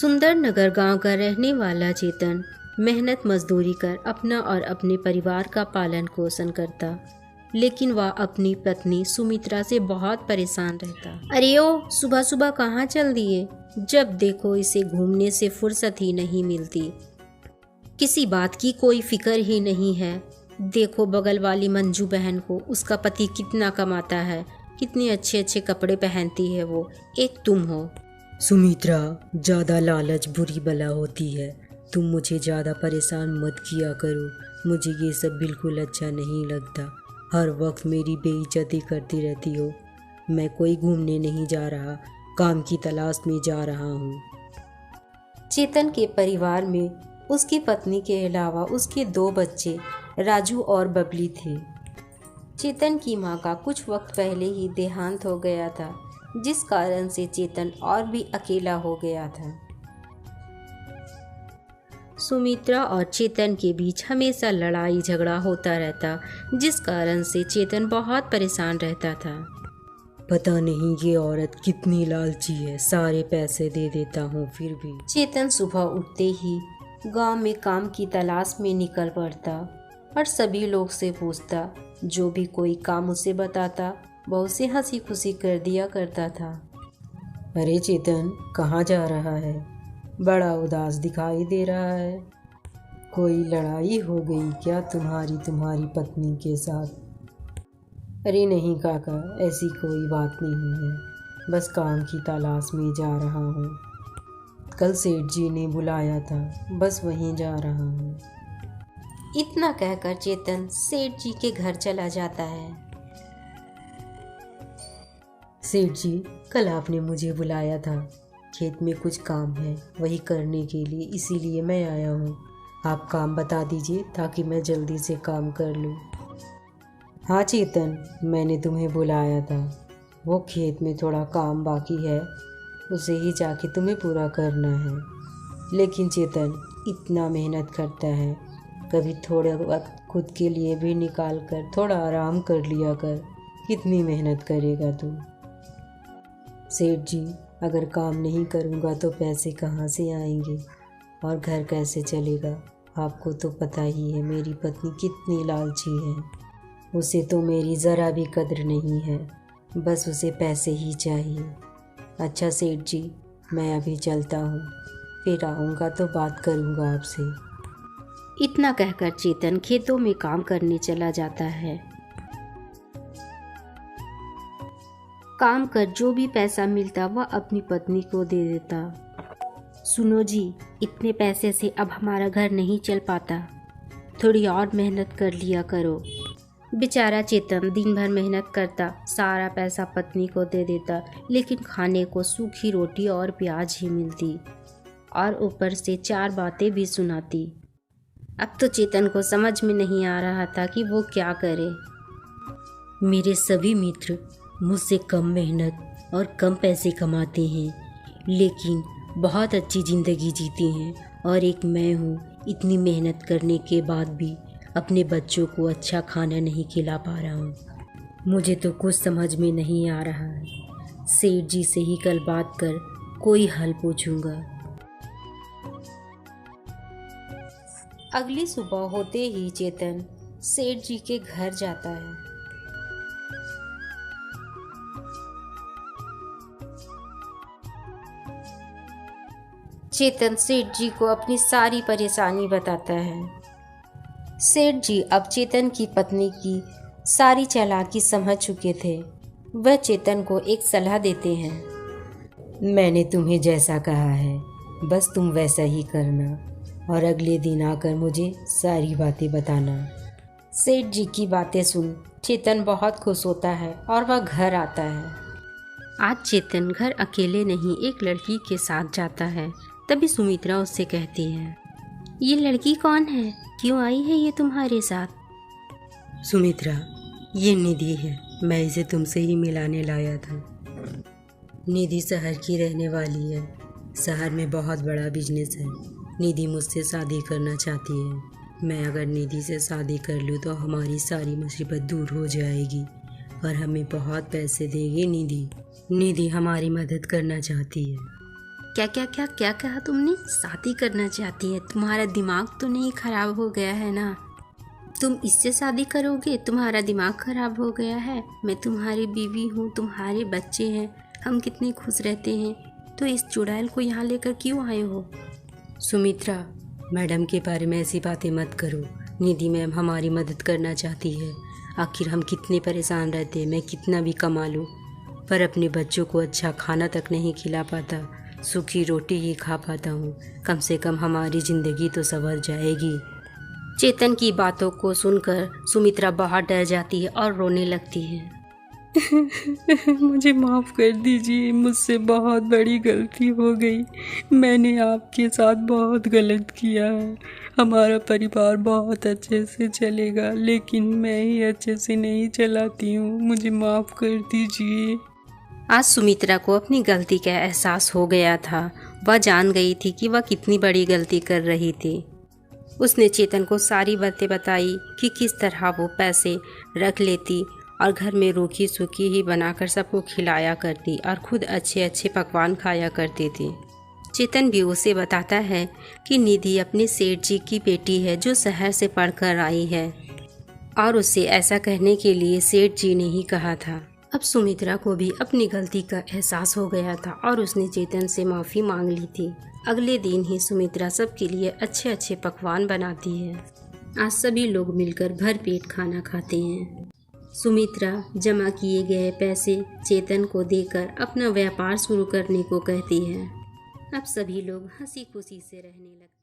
सुंदर नगर गांव का रहने वाला चेतन मेहनत मजदूरी कर अपना और अपने परिवार का पालन पोषण करता, लेकिन वह अपनी पत्नी सुमित्रा से बहुत परेशान रहता। अरे ओ, सुबह सुबह कहाँ चल दिए? जब देखो इसे घूमने से फुर्सत ही नहीं मिलती, किसी बात की कोई फिक्र ही नहीं है। देखो बगल वाली मंजू बहन को, उसका पति कितना कमाता है, कितने अच्छे अच्छे कपड़े पहनती है वो, एक तुम हो। सुमित्रा, ज़्यादा लालच बुरी बला होती है। तुम मुझे ज़्यादा परेशान मत किया करो, मुझे ये सब बिल्कुल अच्छा नहीं लगता। हर वक्त मेरी बेइज्जती करती रहती हो। मैं कोई घूमने नहीं जा रहा, काम की तलाश में जा रहा हूँ। चेतन के परिवार में उसकी पत्नी के अलावा उसके 2 बच्चे राजू और बबली थे। चेतन की मां का कुछ वक्त पहले ही देहांत हो गया था, जिस कारण से चेतन और भी अकेला हो गया था। सुमित्रा और चेतन के बीच हमेशा लड़ाई झगड़ा होता रहता, जिस कारण से चेतन बहुत परेशान रहता था। पता नहीं ये औरत कितनी लालची है, सारे पैसे दे देता हूँ फिर भी। चेतन सुबह उठते ही गांव में काम की तलाश में निकल पड़ता और सभी लोग से पूछता। जो भी कोई काम उसे बताता वह उसे हंसी खुशी कर दिया करता था। अरे चेतन, कहाँ जा रहा है? बड़ा उदास दिखाई दे रहा है। कोई लड़ाई हो गई क्या तुम्हारी पत्नी के साथ? अरे नहीं काका, ऐसी कोई बात नहीं है, बस काम की तलाश में जा रहा हूँ। कल सेठ जी ने बुलाया था, बस वहीं जा रहा हूँ। इतना कहकर चेतन सेठ जी के घर चला जाता है। सेठ जी, कल आपने मुझे बुलाया था, खेत में कुछ काम है वही करने के लिए, इसीलिए मैं आया हूँ। आप काम बता दीजिए ताकि मैं जल्दी से काम कर लूँ। हाँ चेतन, मैंने तुम्हें बुलाया था, वो खेत में थोड़ा काम बाकी है, उसे ही जाके तुम्हें पूरा करना है। लेकिन चेतन इतना मेहनत करता है, कभी थोड़ा वक्त खुद के लिए भी निकाल कर थोड़ा आराम कर लिया कर। कितनी मेहनत करेगा तू? सेठ जी, अगर काम नहीं करूँगा तो पैसे कहाँ से आएंगे और घर कैसे चलेगा? आपको तो पता ही है मेरी पत्नी कितनी लालची है। उसे तो मेरी ज़रा भी कद्र नहीं है, बस उसे पैसे ही चाहिए। अच्छा सेठ जी, मैं अभी चलता हूँ, फिर आऊँगा तो बात करूँगा आपसे। इतना कहकर चेतन खेतों में काम करने चला जाता है। काम कर जो भी पैसा मिलता वह अपनी पत्नी को दे देता। सुनो जी, इतने पैसे से अब हमारा घर नहीं चल पाता, थोड़ी और मेहनत कर लिया करो। बेचारा चेतन दिन भर मेहनत करता, सारा पैसा पत्नी को दे देता, लेकिन खाने को सूखी रोटी और प्याज ही मिलती और ऊपर से 4 बातें भी सुनाती। अब तो चेतन को समझ में नहीं आ रहा था कि वो क्या करे। मेरे सभी मित्र मुझसे कम मेहनत और कम पैसे कमाते हैं, लेकिन बहुत अच्छी ज़िंदगी जीते हैं, और एक मैं हूँ इतनी मेहनत करने के बाद भी अपने बच्चों को अच्छा खाना नहीं खिला पा रहा हूँ। मुझे तो कुछ समझ में नहीं आ रहा है। सेठ जी से ही कल बात कर कोई हल पूछूंगा। अगली सुबह होते ही चेतन सेठ जी के घर जाता है। चेतन सेठ जी को अपनी सारी परेशानी बताता है। सेठ जी अब चेतन की पत्नी की सारी चालाकी समझ चुके थे। वह चेतन को एक सलाह देते हैं। मैंने तुम्हें जैसा कहा है बस तुम वैसा ही करना, और अगले दिन आकर मुझे सारी बातें बताना। सेठ जी की बातें सुन चेतन बहुत खुश होता है और वह घर आता है। आज चेतन घर अकेले नहीं एक लड़की के साथ जाता है। तभी सुमित्रा उससे कहती है, ये लड़की कौन है, क्यों आई है ये तुम्हारे साथ? सुमित्रा, ये निधि है, मैं इसे तुमसे ही मिलाने लाया था। निधि शहर की रहने वाली है, शहर में बहुत बड़ा बिजनेस है। निधि मुझसे शादी करना चाहती है। मैं अगर निधि से शादी कर लूँ तो हमारी सारी मुसीबत दूर हो जाएगी और हमें बहुत पैसे देगी निधि। निधि हमारी मदद करना चाहती है। क्या क्या क्या क्या कहा तुमने? शादी करना चाहती है? तुम्हारा दिमाग तो नहीं खराब हो गया है ना? तुम इससे शादी करोगे? तुम्हारा दिमाग खराब हो गया है? मैं तुम्हारी बीवी हूँ, तुम्हारे बच्चे हैं, हम कितने खुश रहते हैं, तो इस चुड़ैल को यहाँ लेकर क्यों आए हो? सुमित्रा, मैडम के बारे में ऐसी बातें मत करो। निधि मैम हमारी मदद करना चाहती है। आखिर हम कितने परेशान रहते हैं, मैं कितना भी कमा लूँ पर अपने बच्चों को अच्छा खाना तक नहीं खिला पाता, सूखी रोटी ही खा पाता हूँ। कम से कम हमारी ज़िंदगी तो संवर जाएगी। चेतन की बातों को सुनकर सुमित्रा बहुत डर जाती है और रोने लगती है। मुझे माफ़ कर दीजिए, मुझसे बहुत बड़ी गलती हो गई। मैंने आपके साथ बहुत गलत किया है। हमारा परिवार बहुत अच्छे से चलेगा, लेकिन मैं ही अच्छे से नहीं चलाती हूँ। मुझे माफ़ कर दीजिए। आज सुमित्रा को अपनी गलती का एहसास हो गया था। वह जान गई थी कि वह कितनी बड़ी गलती कर रही थी। उसने चेतन को सारी बातें बताई कि किस तरह वो पैसे रख लेती और घर में रूखी सूखी ही बनाकर सबको खिलाया करती और खुद अच्छे अच्छे पकवान खाया करती थी। चेतन भी उसे बताता है कि निधि अपने सेठ जी की बेटी है जो शहर से पढ़कर आई है और उसे ऐसा कहने के लिए सेठ जी ने ही कहा था। अब सुमित्रा को भी अपनी गलती का एहसास हो गया था और उसने चेतन से माफ़ी मांग ली थी। अगले दिन ही सुमित्रा सबके लिए अच्छे अच्छे पकवान बनाती है। आज सभी लोग मिलकर भरपेट खाना खाते हैं। सुमित्रा जमा किए गए पैसे चेतन को देकर अपना व्यापार शुरू करने को कहती है। अब सभी लोग हंसी खुशी से रहने लगते हैं।